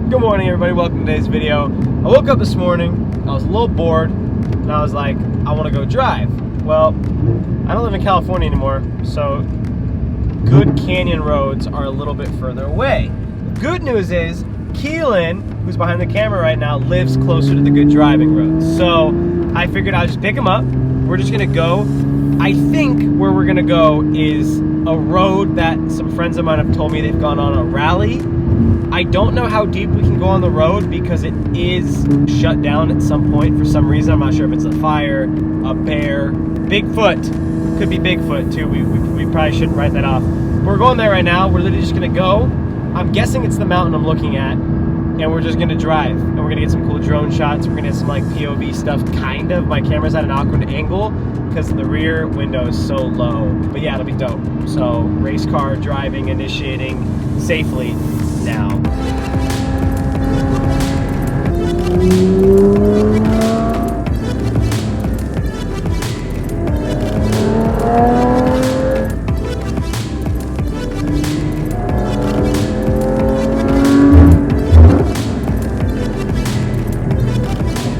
Good morning, everybody. Welcome to today's video. I woke up this morning, I was a little bored, and I was like, I want to go drive. Well, I don't live in California anymore, so good canyon roads are a little bit further away. Good news is, Keelan, who's behind the camera right now, lives closer to the good driving roads. So I figured I'll just pick him up. We're just gonna go. I think where we're gonna go is a road that some friends of mine have told me they've gone on a rally. I don't know how deep we can go on the road because it is shut down at some point for some reason. I'm not sure if it's a fire, a bear, Bigfoot. Could be Bigfoot too. We probably shouldn't write that off. We're going there right now. We're literally just gonna go. I'm guessing it's the mountain I'm looking at, and we're just gonna drive. And we're gonna get some cool drone shots. We're gonna get some like POV stuff, kind of. My camera's at an awkward angle because the rear window is so low. But yeah, it'll be dope. So race car driving, initiating safely now.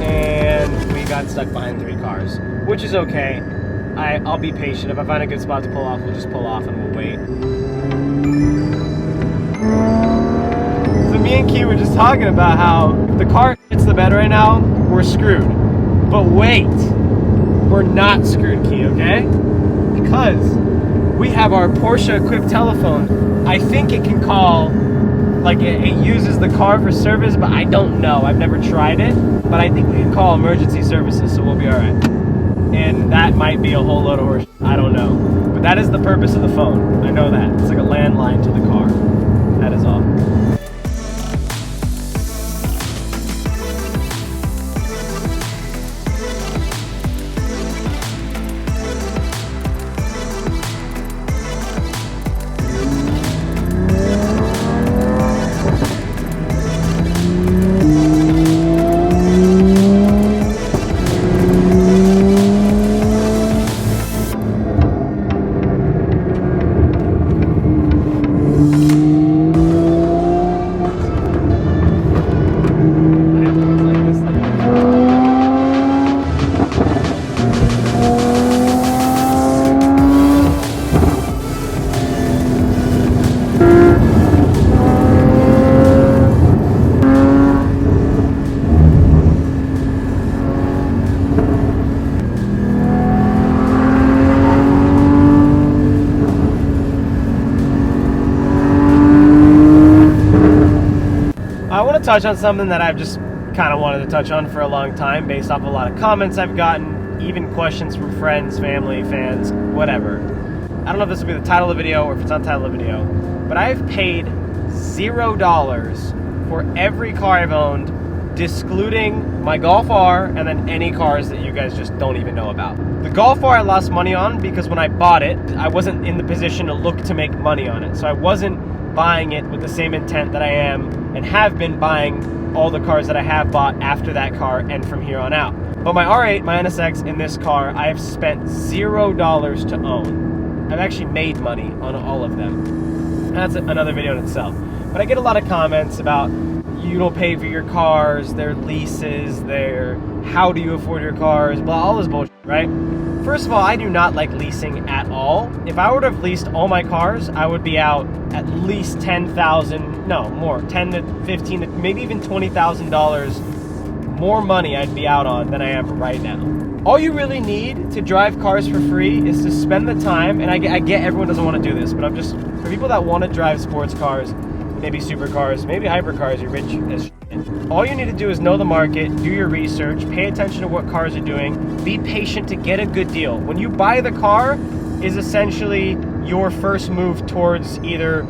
And we got stuck behind 3 cars, which is okay. I'll be patient. If I find a good spot to pull off, we'll just pull off and we'll wait. So me and Key were just talking about how if the car hits the bed right now, we're screwed. But wait, we're not screwed, Key, okay? Because we have our Porsche equipped telephone. I think it can call, like it uses the car for service, but I don't know. I've never tried it, but I think we can call emergency services, so we'll be all right. And that might be a whole load of horse. I don't know. But that is the purpose of the phone. I know that. It's like a landline to the car. That is all. Touch on something that I've just kind of wanted to touch on for a long time based off a lot of comments I've gotten, even questions from friends, family, fans, whatever. I don't know if this will be the title of the video or if it's untitled of the video, but I've paid $0 for every car I've owned, discluding my Golf R and then any cars that you guys just don't even know about. The Golf R I lost money on because when I bought it, I wasn't in the position to look to make money on it. So I wasn't buying it with the same intent that I am and have been buying all the cars that I have bought after that car and from here on out. But my R8, my NSX, in this car, I have spent $0 to own. I've actually made money on all of them. That's another video in itself. But I get a lot of comments about you don't pay for your cars, their leases, their how do you afford your cars, blah, all this bullshit, right? First of all, I do not like leasing at all. If I would have leased all my cars, I would be out at least $10,000, no, more, 10 to 15 to maybe even $20,000 more money I'd be out on than I am right now. All you really need to drive cars for free is to spend the time, and I get everyone doesn't want to do this, but I'm just, for people that want to drive sports cars, maybe supercars, maybe hypercars, you're rich as shit. All you need to do is know the market, do your research, pay attention to what cars are doing, be patient to get a good deal. When you buy the car is essentially your first move towards either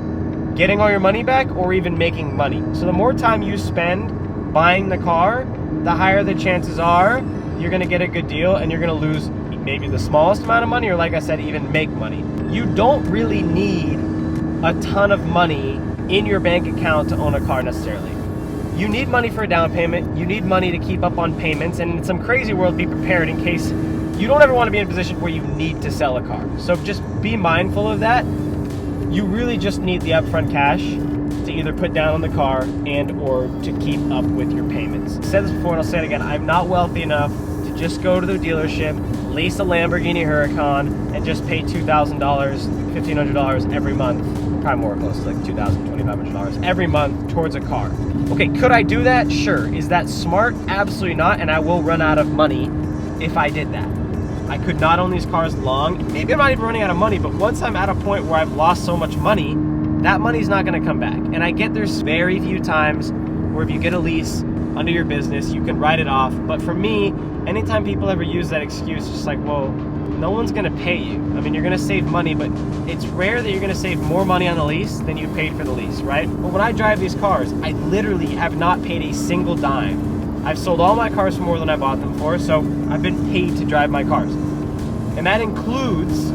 getting all your money back or even making money. So the more time you spend buying the car, the higher the chances are you're gonna get a good deal and you're gonna lose maybe the smallest amount of money or, like I said, even make money. You don't really need a ton of money in your bank account to own a car necessarily. You need money for a down payment, you need money to keep up on payments, and in some crazy world, be prepared in case you don't ever want to be in a position where you need to sell a car. So just be mindful of that. You really just need the upfront cash to either put down on the car and or to keep up with your payments. I said this before and I'll say it again, I'm not wealthy enough to just go to the dealership, lease a Lamborghini Huracan, and just pay $2,000, $1,500 every month, probably more close to like $2,000, $2,500 every month towards a car. Okay, could I do that? Sure. Is that smart? Absolutely not, and I will run out of money if I did that. I could not own these cars long. Maybe I'm not even running out of money, but once I'm at a point where I've lost so much money, that money's not gonna come back. And I get there's very few times where if you get a lease under your business, you can write it off. But for me, anytime people ever use that excuse, it's just like, well, no one's gonna pay you. I mean, you're gonna save money, but it's rare that you're gonna save more money on the lease than you paid for the lease, right? But when I drive these cars, I literally have not paid a single dime. I've sold all my cars for more than I bought them for, so I've been paid to drive my cars. And that includes,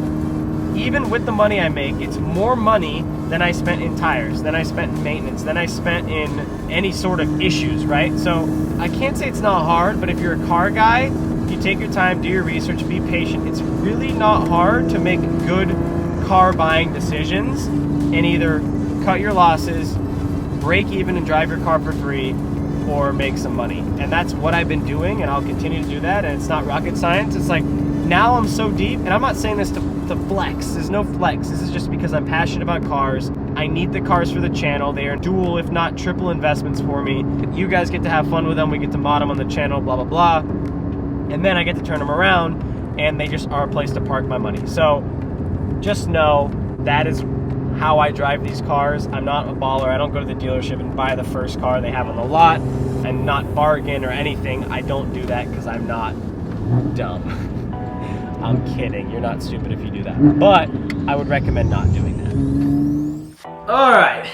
even with the money I make, it's more money than I spent in tires, than I spent in maintenance, than I spent in any sort of issues, right? So I can't say it's not hard, but if you're a car guy, you take your time, do your research, be patient. It's really not hard to make good car buying decisions and either cut your losses, break even and drive your car for free, or make some money. And that's what I've been doing, and I'll continue to do that. And it's not rocket science. It's like, now I'm so deep, and I'm not saying this to flex. There's no flex. This is just because I'm passionate about cars. I need the cars for the channel. They are dual, if not triple investments for me. You guys get to have fun with them. We get to mod them on the channel, blah, blah, blah. And then I get to turn them around, and they just are a place to park my money. So just know that is how I drive these cars. I'm not a baller. I don't go to the dealership and buy the first car they have on the lot and not bargain or anything. I don't do that because I'm not dumb. I'm kidding. You're not stupid if you do that. But I would recommend not doing that. All right.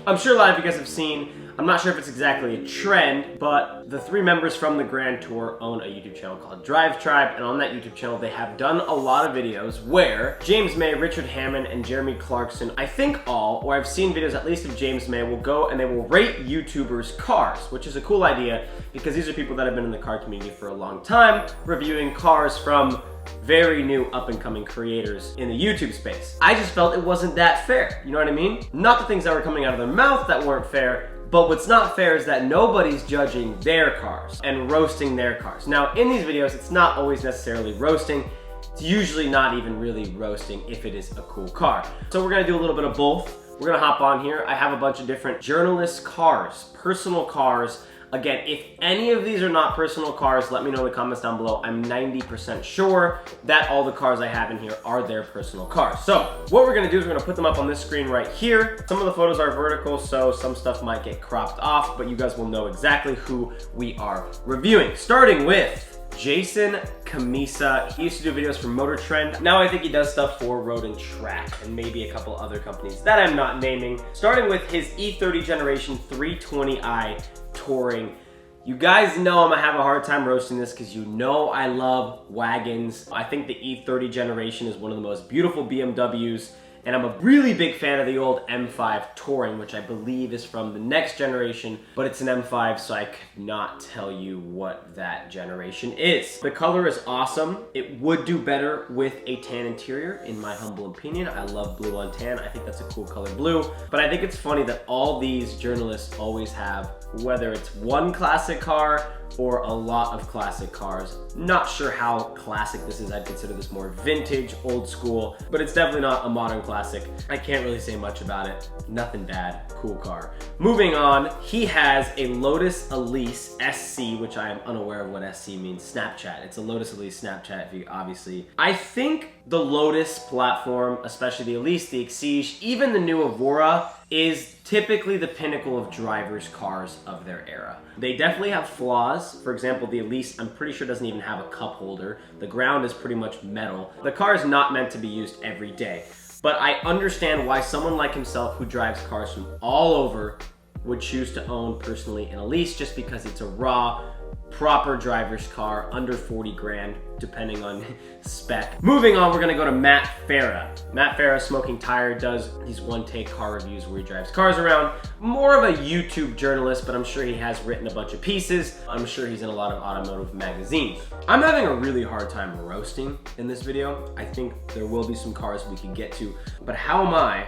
I'm sure a lot of you guys have seen, I'm not sure if it's exactly a trend, but the three members from the Grand Tour own a YouTube channel called Drive Tribe, and on that YouTube channel they have done a lot of videos where James May, Richard Hammond, and Jeremy Clarkson, I think all, or I've seen videos at least of James May, will go and they will rate YouTubers' cars, which is a cool idea because these are people that have been in the car community for a long time, reviewing cars from very new up-and-coming creators in the YouTube space. I just felt it wasn't that fair, you know what I mean? Not the things that were coming out of their mouth that weren't fair, but what's not fair is that nobody's judging their cars and roasting their cars. Now, in these videos, it's not always necessarily roasting. It's usually not even really roasting if it is a cool car. So we're gonna do a little bit of both. We're gonna hop on here. I have a bunch of different journalist cars, personal cars. Again, if any of these are not personal cars, let me know in the comments down below. I'm 90% sure that all the cars I have in here are their personal cars. So what we're gonna do is we're gonna put them up on this screen right here. Some of the photos are vertical, so some stuff might get cropped off, but you guys will know exactly who we are reviewing. Starting with Jason Camisa. He used to do videos for Motor Trend. Now I think he does stuff for Road and Track and maybe a couple other companies that I'm not naming. Starting with his E30 Generation 320i Touring. You guys know I'm gonna have a hard time roasting this because you know I love wagons. I think the E30 Generation is one of the most beautiful BMWs, and I'm a really big fan of the old M5 Touring, which I believe is from the next generation, but it's an M5, so I could not tell you what that generation is. The color is awesome. It would do better with a tan interior, in my humble opinion. I love blue on tan. I think that's a cool color blue, but I think it's funny that all these journalists always have, whether it's one classic car or a lot of classic cars. Not sure how classic this is. I'd consider this more vintage, old school, but it's definitely not a modern classic. I can't really say much about it. Nothing bad, cool car. Moving on, he has a Lotus Elise Sc, which I am unaware of what SC means. Snapchat. It's a Lotus Elise Snapchat, if you obviously. I think the Lotus platform, especially the Elise, the Exige, even the new Evora, is typically the pinnacle of drivers' cars of their era. They definitely have flaws. For example, the Elise, I'm pretty sure doesn't even have a cup holder. The ground is pretty much metal. The car is not meant to be used every day. But I understand why someone like himself who drives cars from all over would choose to own personally an Elise, just because it's a raw, proper driver's car, under 40 grand, depending on spec. Moving on, we're gonna go to Matt Farah. Matt Farah, Smoking Tire, does these one-take car reviews where he drives cars around. More of a YouTube journalist, but I'm sure he has written a bunch of pieces. I'm sure he's in a lot of automotive magazines. I'm having a really hard time roasting in this video. I think there will be some cars we can get to, but how am I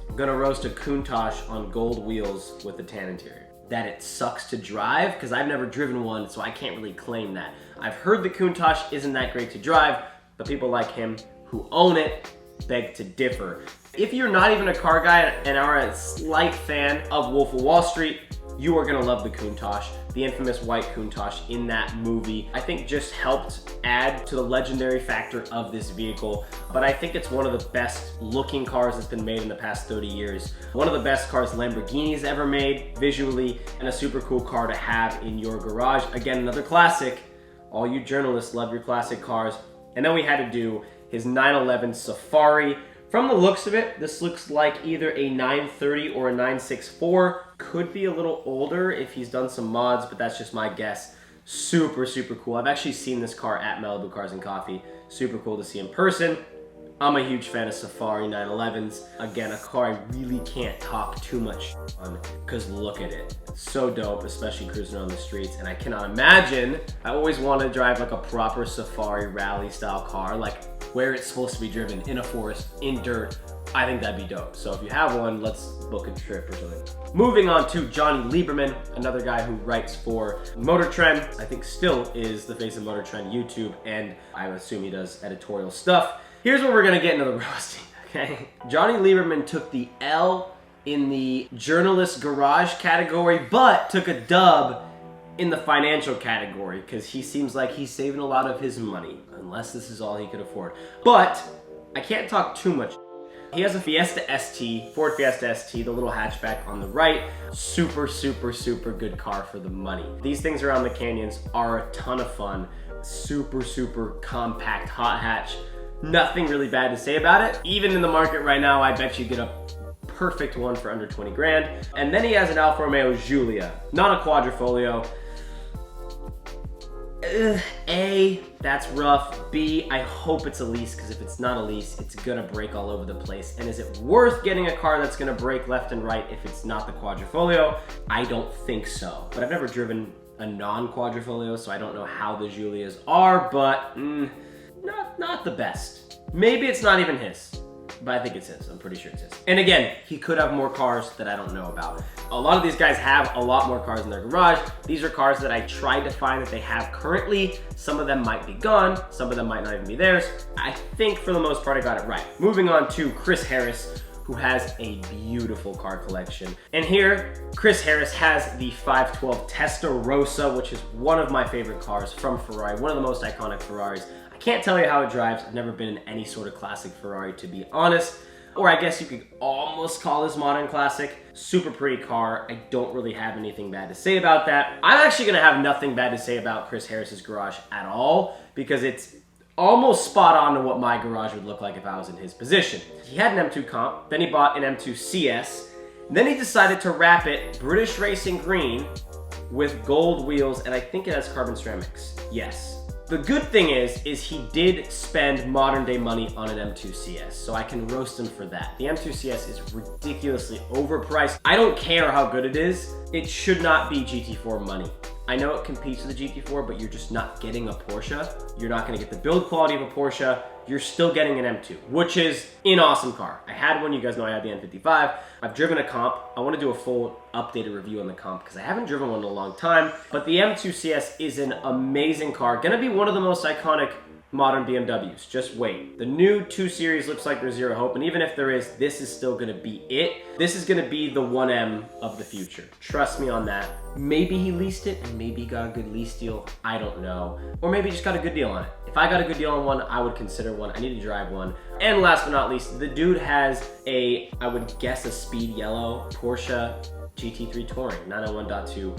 I'm gonna roast a Countach on gold wheels with a tan interior. That it sucks to drive, because I've never driven one, so I can't really claim that. I've heard the Countach isn't that great to drive, but people like him who own it beg to differ. If you're not even a car guy and are a slight fan of Wolf of Wall Street, you are gonna love the Countach. The infamous white Countach in that movie, I think just helped add to the legendary factor of this vehicle. But I think it's one of the best looking cars that's been made in the past 30 years. One of the best cars Lamborghini's ever made visually, and a super cool car to have in your garage. Again, another classic. All you journalists love your classic cars. And then we had to do his 911 Safari. From the looks of it, this looks like either a 930 or a 964. Could be a little older if he's done some mods, but that's just my guess. Super, super cool. I've actually seen this car at Malibu Cars and Coffee. Super cool to see in person. I'm a huge fan of Safari 911s. Again, a car I really can't talk too much on, because look at it. So dope, especially cruising on the streets. And I cannot imagine, I always want to drive like a proper Safari rally style car, like where it's supposed to be driven, in a forest, in dirt. I think that'd be dope. So if you have one, let's book a trip or something. Moving on to Johnny Lieberman, another guy who writes for Motor Trend. I think still is the face of Motor Trend YouTube, and I assume he does editorial stuff. Here's where we're gonna get into the roasting, okay? Johnny Lieberman took the L in the journalist garage category, but took a dub in the financial category, because he seems like he's saving a lot of his money, unless this is all he could afford. But I can't talk too much. He has a Fiesta ST, Ford Fiesta ST, the little hatchback on the right. Super, super, super good car for the money. These things around the canyons are a ton of fun. Super, super compact hot hatch. Nothing really bad to say about it. Even in the market right now, I bet you get a perfect one for under 20 grand. And then he has an Alfa Romeo Giulia, not a quadrifolio. A, that's rough. B, I hope it's a lease, because if it's not a lease, it's gonna break all over the place. And is it worth getting a car that's gonna break left and right if it's not the quadrifolio? I don't think so. But I've never driven a non-quadrifolio, so I don't know how the Giulias are, but not the best. Maybe it's not even his, but I think it's his. I'm pretty sure it's his. And again, he could have more cars that I don't know about. A lot of these guys have a lot more cars in their garage. These are cars that I tried to find that they have currently. Some of them might be gone. Some of them might not even be theirs. I think for the most part, I got it right. Moving on to Chris Harris, who has a beautiful car collection. And here, Chris Harris has the 512 Testarossa, which is one of my favorite cars from Ferrari, one of the most iconic Ferraris. I can't tell you how it drives. I've never been in any sort of classic Ferrari, to be honest. Or I guess you could almost call this modern classic. Super pretty car. I don't really have anything bad to say about that. I'm actually gonna have nothing bad to say about Chris Harris's garage at all, because it's almost spot on to what my garage would look like if I was in his position. He had an M2 Comp, then he bought an M2 CS, then he decided to wrap it British Racing Green with gold wheels, and I think it has carbon ceramics. Yes. The good thing is he did spend modern day money on an M2 CS, so I can roast him for that. The M2 CS is ridiculously overpriced. I don't care how good it is. It should not be GT4 money. I know it competes with the GT4, but you're just not getting a Porsche. You're not gonna get the build quality of a Porsche. You're still getting an M2, which is an awesome car. I had one, you guys know I had the N55. I've driven a Comp. I wanna do a full updated review on the Comp because I haven't driven one in a long time, but the M2 CS is an amazing car. Gonna be one of the most iconic modern BMWs. Just wait. The new 2 Series looks like there's zero hope, and even if there is, this is still gonna be it. This is gonna be the 1M of the future. Trust me on that. Maybe he leased it, and maybe he got a good lease deal. I don't know. Or maybe he just got a good deal on it. If I got a good deal on one, I would consider one. I need to drive one. And last but not least, the dude has a, I would guess, a speed yellow Porsche GT3 Touring, 901.2.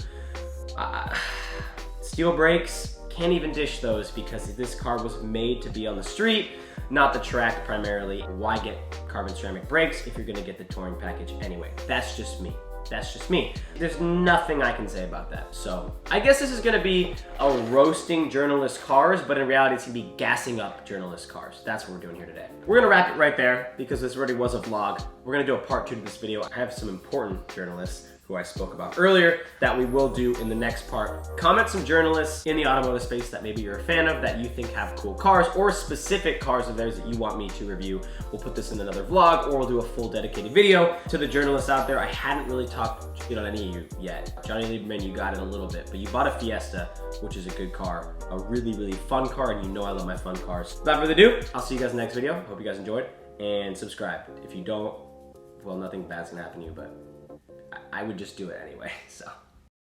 Steel brakes. Can't even dish those because this car was made to be on the street, not the track primarily. Why get carbon ceramic brakes if you're gonna get the touring package anyway? That's just me. That's just me. There's nothing I can say about that. So I guess this is gonna be a roasting journalist cars, but in reality it's gonna be gassing up journalist cars. That's what we're doing here today. We're gonna wrap it right there because this already was a vlog. We're gonna do a part 2 to this video. I have some important journalists who I spoke about earlier, that we will do in the next part. Comment some journalists in the automotive space that maybe you're a fan of, that you think have cool cars, or specific cars of theirs that you want me to review. We'll put this in another vlog, or we'll do a full dedicated video. To the journalists out there, I hadn't really talked shit on any of you yet. Johnny Lieberman, you got it a little bit, but you bought a Fiesta, which is a good car, a really, really fun car, and you know I love my fun cars. Without further ado, I'll see you guys in the next video. Hope you guys enjoyed, and subscribe. If you don't, well, nothing bad's gonna happen to you, but I would just do it anyway, so.